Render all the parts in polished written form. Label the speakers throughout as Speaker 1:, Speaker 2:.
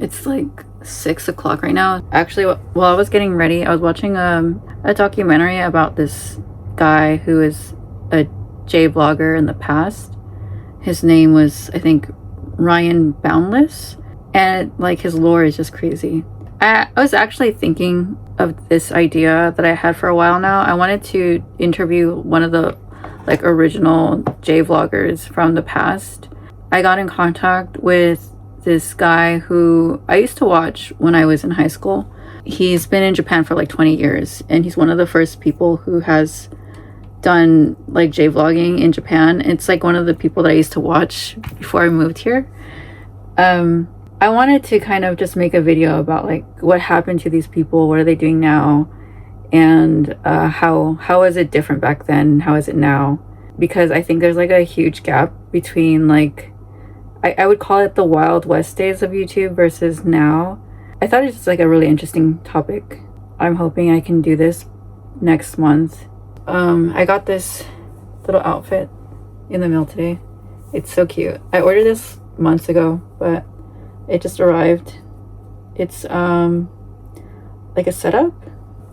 Speaker 1: It's like 6 o'clock right now. Actually, while I was getting ready, I was watching a documentary about this guy who is a J vlogger in the past. His name was, I think, Ryan Boundless, and like his lore is just crazy. I was actually thinking of this idea that I had for a while now. I wanted to interview one of the like original J vloggers from the past. I got in contact with this guy who I used to watch when I was in high school. He's been in Japan for like 20 years, and he's one of the first people who has done like J vlogging in Japan. It's like one of the people that I used to watch before I moved here. I wanted to kind of just make a video about like what happened to these people, what are they doing now, and how is it different back then, how is it now? Because I think there's like a huge gap between like I would call it the Wild West days of YouTube versus now. I thought it's just like a really interesting topic. I'm hoping I can do this next month. I got this little outfit in the mail today. It's so cute. I ordered this months ago, but it just arrived. It's like a setup.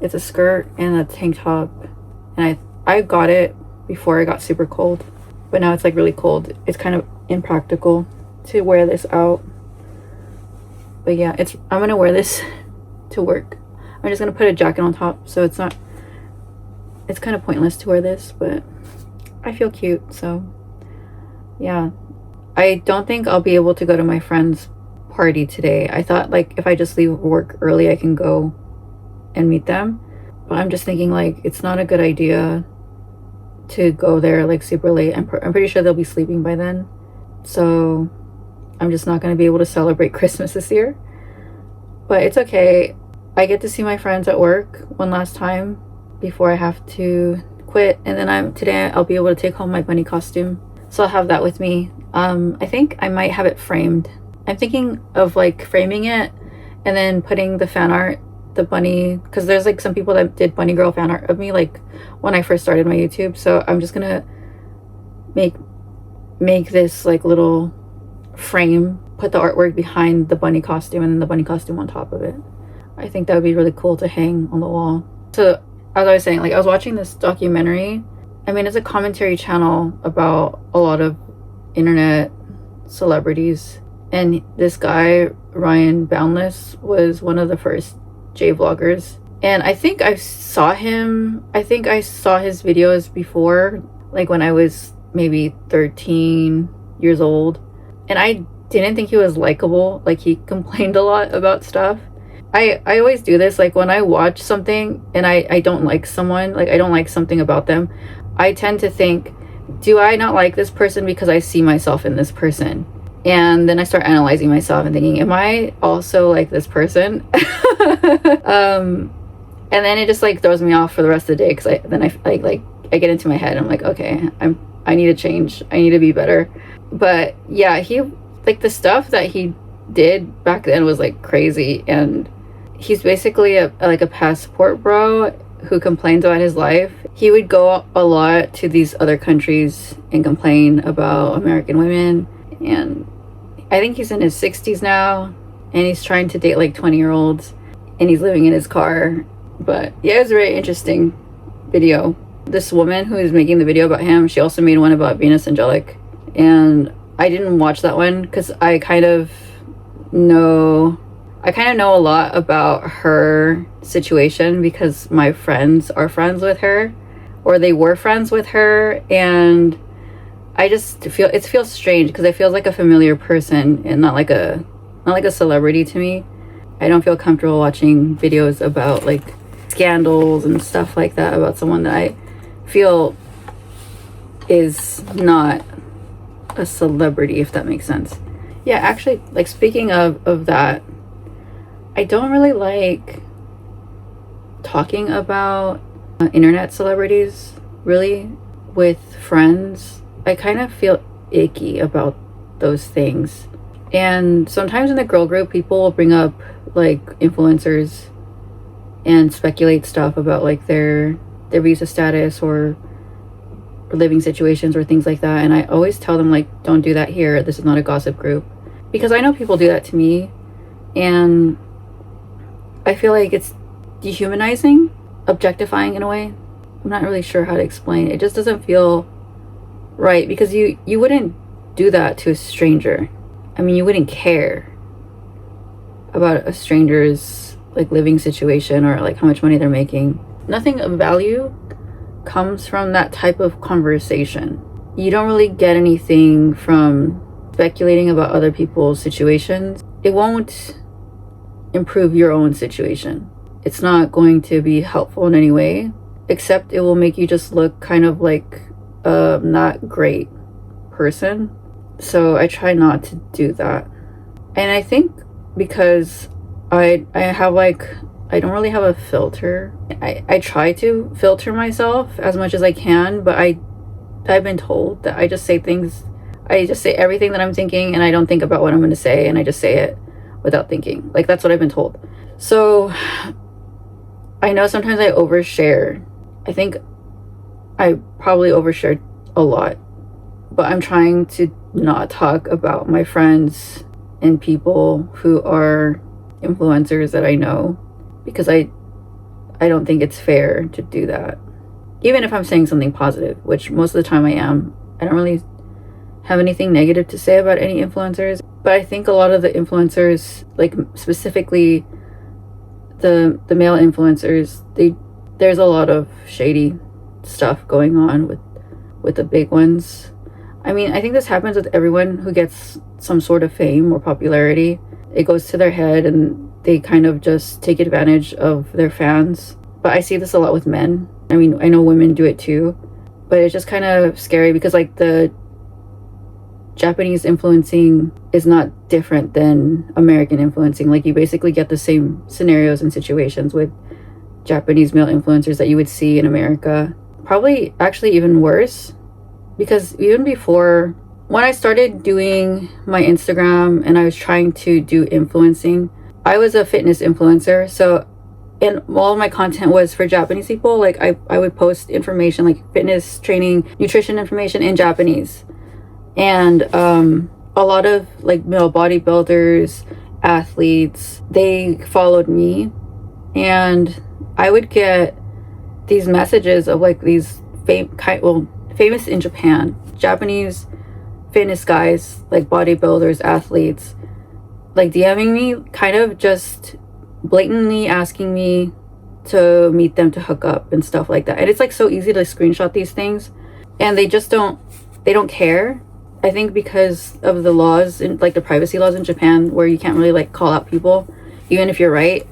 Speaker 1: It's a skirt and a tank top, and I got it before it got super cold, but now it's like really cold. It's kind of impractical to wear this out, but yeah, I'm gonna wear this to work. I'm just gonna put a jacket on top, so it's kind of pointless to wear this, but I feel cute. So yeah, I don't think I'll be able to go to my friend's party today. I thought like if I just leave work early I can go and meet them, but I'm just thinking like it's not a good idea to go there like super late. I'm pretty sure they'll be sleeping by then, so I'm just not going to be able to celebrate Christmas this year. But it's okay. I get to see my friends at work one last time before I have to quit, and then today I'll be able to take home my bunny costume, so I'll have that with me. I think I might have it framed. I'm thinking of like framing it and then putting the fan art, the bunny, because there's like some people that did bunny girl fan art of me like when I first started my YouTube. So I'm just gonna make this like little frame, put the artwork behind the bunny costume, and then the bunny costume on top of it. I think that would be really cool to hang on the wall. So as I was saying, like I was watching this documentary. I mean, it's a commentary channel about a lot of internet celebrities, and this guy Ryan Boundless was one of the first J vloggers, and I think I saw his videos before, like when I was maybe 13 years old, and I didn't think he was likable. Like he complained a lot about stuff. I always do this, like when I watch something and I don't like someone, like I don't like something about them, I tend to think, do I not like this person because I see myself in this person? And then I start analyzing myself and thinking, am I also like this person? And then it just like throws me off for the rest of the day, because I get into my head. I'm like, okay, I need to change. I need to be better. But yeah, he like the stuff that he did back then was like crazy, and he's basically a passport bro who complains about his life. He would go a lot to these other countries and complain about American women, and I think he's in his 60s now, and he's trying to date like 20-year-olds, and he's living in his car. But yeah, it was a very interesting video. This woman who is making the video about him, she also made one about Venus Angelic, and I didn't watch that one because I kind of know a lot about her situation because my friends are friends with her, or they were friends with her, and I just feels strange because it feels like a familiar person and not like a celebrity to me. I don't feel comfortable watching videos about like scandals and stuff like that about someone that I feel is not a celebrity, if that makes sense. Yeah, actually, like speaking of that, I don't really like talking about internet celebrities really with friends. I kind of feel icky about those things. And sometimes in the girl group, people will bring up like influencers and speculate stuff about like their visa status or living situations or things like that. And I always tell them like, don't do that here. This is not a gossip group. Because I know people do that to me, And I feel like it's dehumanizing, objectifying in a way. I'm not really sure how to explain. It just doesn't feel right, because you wouldn't do that to a stranger. I mean, you wouldn't care about a stranger's like living situation or like how much money they're making. Nothing of value comes from that type of conversation. You don't really get anything from speculating about other people's situations. It won't improve your own situation. It's not going to be helpful in any way, except it will make you just look kind of like a not great person. So I try not to do that. And I think because I have like, I don't really have a filter. I try to filter myself as much as I can, but I've been told that I just say everything that I'm thinking, and I don't think about what I'm going to say, and I just say it without thinking. Like, that's what I've been told. So I know sometimes I overshare. I think I probably overshared a lot, but I'm trying to not talk about my friends and people who are influencers that I know, because I don't think it's fair to do that. Even if I'm saying something positive, which most of the time I am, I don't really have anything negative to say about any influencers. But I think a lot of the influencers, like specifically the male influencers, there's a lot of shady stuff going on with the big ones. I mean, I think this happens with everyone who gets some sort of fame or popularity. It goes to their head and they kind of just take advantage of their fans. But I see this a lot with men. I mean, I know women do it too, but it's just kind of scary because like the Japanese influencing is not different than American influencing. Like, you basically get the same scenarios and situations with Japanese male influencers that you would see in America. Probably actually even worse, because even before, when I started doing my Instagram and I was trying to do influencing, I was a fitness influencer. So, and all of my content was for Japanese people. Like I would post information like fitness, training, nutrition information in Japanese. And a lot of like male bodybuilders, athletes, they followed me, and I would get these messages of like these famous in Japan, Japanese fitness guys, like bodybuilders, athletes, like DMing me, kind of just blatantly asking me to meet them to hook up and stuff like that. And it's like so easy to screenshot these things, and they don't care. I think because of the laws, like the privacy laws in Japan, where you can't really like call out people, even if you're right.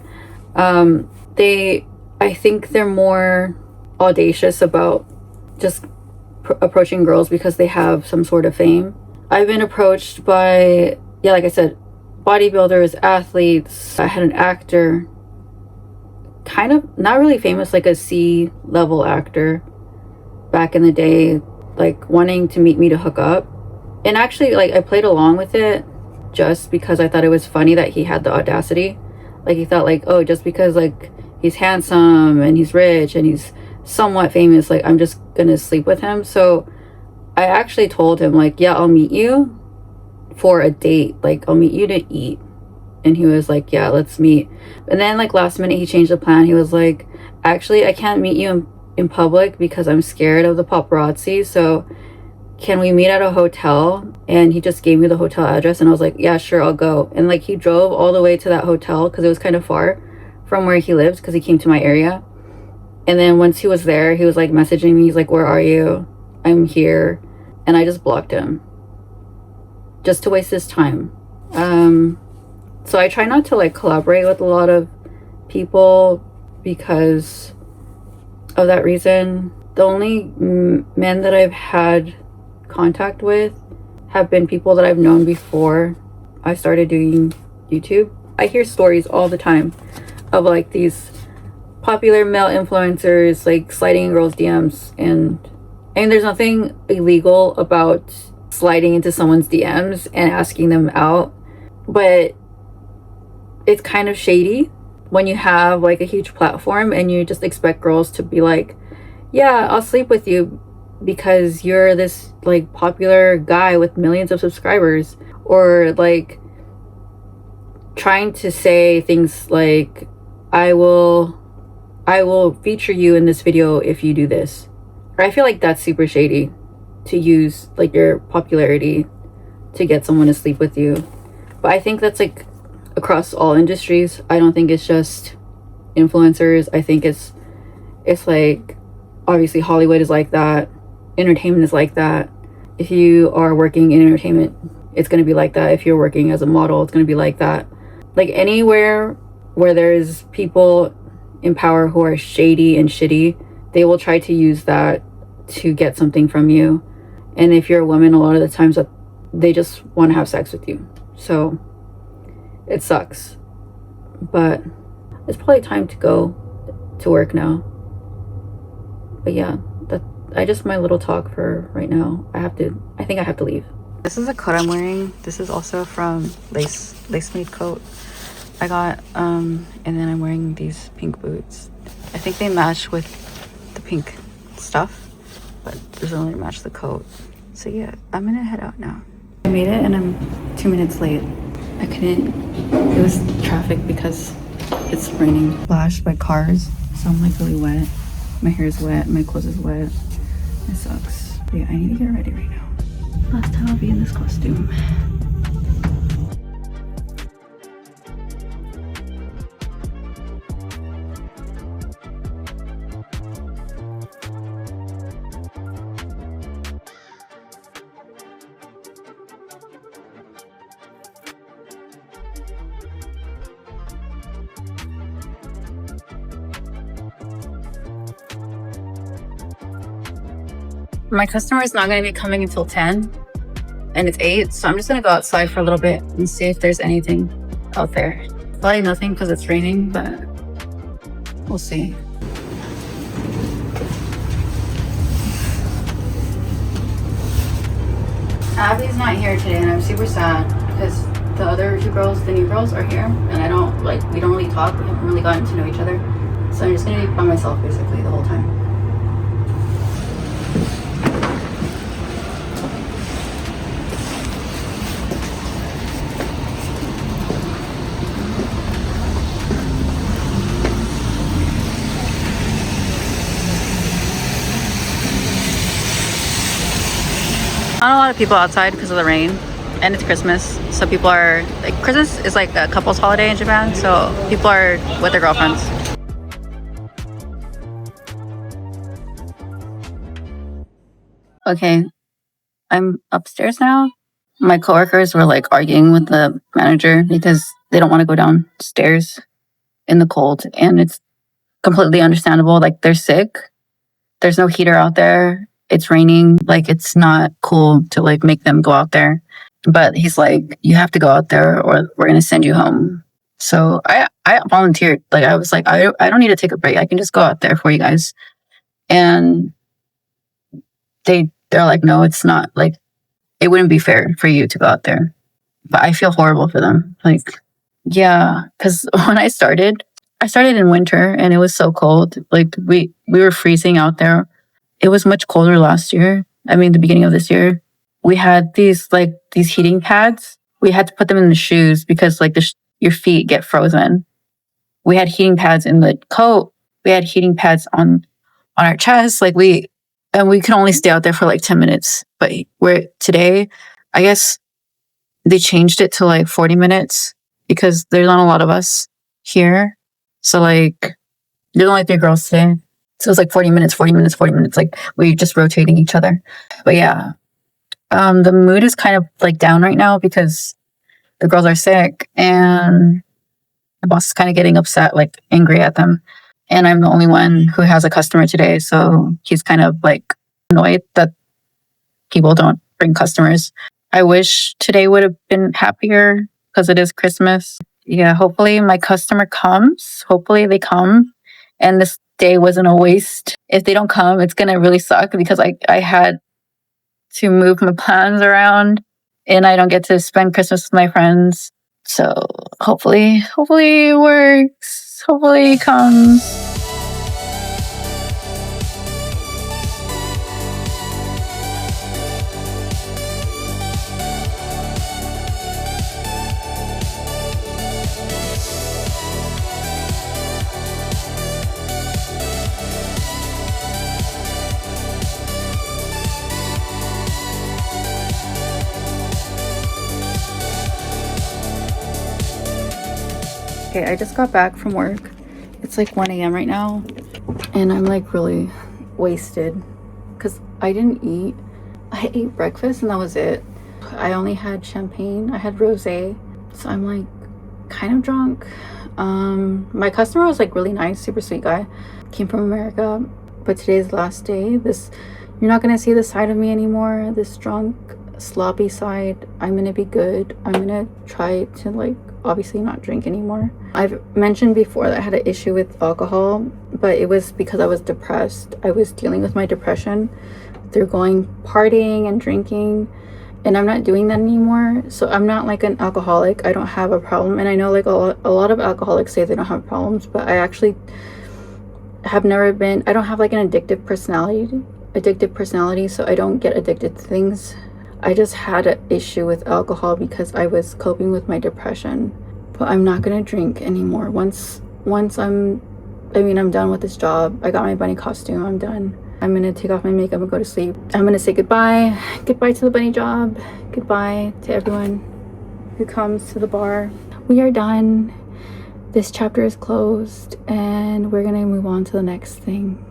Speaker 1: I think they're more audacious about just approaching girls because they have some sort of fame. I've been approached by, yeah, like I said, bodybuilders, athletes. I had an actor, kind of not really famous, like a C-level actor back in the day, like wanting to meet me to hook up. And actually, like, I played along with it just because I thought it was funny that he had the audacity. Like, he thought like, oh, just because like he's handsome and he's rich and he's somewhat famous, like I'm just gonna sleep with him. So I actually told him like, yeah, I'll meet you for a date. Like, I'll meet you to eat. And he was like, yeah, let's meet. And then like last minute he changed the plan. He was like, actually, I can't meet you in public because I'm scared of the paparazzi. So can we meet at a hotel? And he just gave me the hotel address, and I was like, yeah, sure, I'll go. And like he drove all the way to that hotel because it was kind of far from where he lives, because he came to my area. And then once he was there, he was like messaging me. He's like, where are you? I'm here. And I just blocked him just to waste his time. So I try not to like collaborate with a lot of people because of that reason. The only men that I've had contact with have been people that I've known before I started doing YouTube. I hear stories all the time of like these popular male influencers like sliding in girls' DMs, and there's nothing illegal about sliding into someone's DMs and asking them out, but it's kind of shady when you have like a huge platform and you just expect girls to be like, yeah, I'll sleep with you because you're this like popular guy with millions of subscribers, or like trying to say things like, I will feature you in this video if you do this. Or I feel like that's super shady, to use like your popularity to get someone to sleep with you. But I think that's like across all industries. I don't think it's just influencers. I think it's like, obviously Hollywood is like that, entertainment is like that. If you are working in entertainment, it's going to be like that. If you're working as a model, it's going to be like that. Like anywhere where there's people in power who are shady and shitty, they will try to use that to get something from you. And if you're a woman, a lot of the times that they just want to have sex with you. So it sucks, but it's probably time to go to work now. But yeah, I just, my little talk for right now. I think I have to leave. This is a coat I'm wearing. This is also from Lace Made coat I got, and then I'm wearing these pink boots. I think they match with the pink stuff, but it doesn't really match the coat. So yeah, I'm gonna head out now. I made it and I'm 2 minutes late. I couldn't, it was traffic because it's raining. Splashed by cars, so I'm like really wet. My hair is wet, my clothes is wet. It sucks. But yeah, I need to get ready right now. Last time I'll be in this costume. My customer is not going to be coming until 10 and it's 8, so I'm just going to go outside for a little bit and see if there's anything out there. Probably nothing because it's raining, but we'll see. Abby's not here today and I'm super sad because the other two girls, the new girls, are here and we don't really talk. We haven't really gotten to know each other. So I'm just going to be by myself basically the whole time. Not a lot of people outside because of the rain, and it's Christmas, so people are like, Christmas is like a couple's holiday in Japan, so people are with their girlfriends. Okay, I'm upstairs now. My coworkers were like arguing with the manager because they don't want to go downstairs in the cold, and it's completely understandable. Like, they're sick. There's no heater out there. It's raining. Like, it's not cool to like make them go out there. But he's like, you have to go out there or we're going to send you home. So I volunteered. Like, I was like, I don't need to take a break. I can just go out there for you guys. And they're like, no, it's not. Like, it wouldn't be fair for you to go out there. But I feel horrible for them. Like, yeah, because when I started in winter and it was so cold. Like, we were freezing out there. It was much colder last year. I mean, the beginning of this year, we had these heating pads. We had to put them in the shoes because like your feet get frozen. We had heating pads in the coat. We had heating pads on our chest. Like, we could only stay out there for like 10 minutes. But today, I guess they changed it to like 40 minutes because there's not a lot of us here. So like, there's only 3 girls today. So it was like 40 minutes, 40 minutes, 40 minutes. Like, we just rotating each other. But yeah, the mood is kind of like down right now because the girls are sick and the boss is kind of getting upset, like angry at them. And I'm the only one who has a customer today. So he's kind of like annoyed that people don't bring customers. I wish today would have been happier because it is Christmas. Yeah, hopefully my customer comes. Hopefully they come and this day wasn't a waste. If they don't come, it's gonna really suck because I had to move my plans around and I don't get to spend Christmas with my friends. So hopefully it works. Hopefully it comes. Okay, I just got back from work. It's like 1 a.m. right now, and I'm like really wasted because I didn't eat. I ate breakfast and that was it. I only had champagne. I had rosé, so I'm like kind of drunk. My customer was like really nice, super sweet guy. Came from America, but today's the last day. You're not gonna see the side of me anymore. This drunk, sloppy side. I'm gonna be good. I'm gonna try to like obviously not drink anymore. I've mentioned before that I had an issue with alcohol, but it was because I was depressed. I was dealing with my depression through going partying and drinking, and I'm not doing that anymore. So I'm not like an alcoholic. I don't have a problem, and I know like a lot of alcoholics say they don't have problems, but I actually have never been. I don't have like an addictive personality, so I don't get addicted to things. I just had an issue with alcohol because I was coping with my depression. But I'm not gonna drink anymore. Once I'm done with this job. I got my bunny costume. I'm done. I'm gonna take off my makeup and go to sleep. I'm gonna say goodbye. Goodbye to the bunny job. Goodbye to everyone who comes to the bar. We are done. This chapter is closed, and we're gonna move on to the next thing.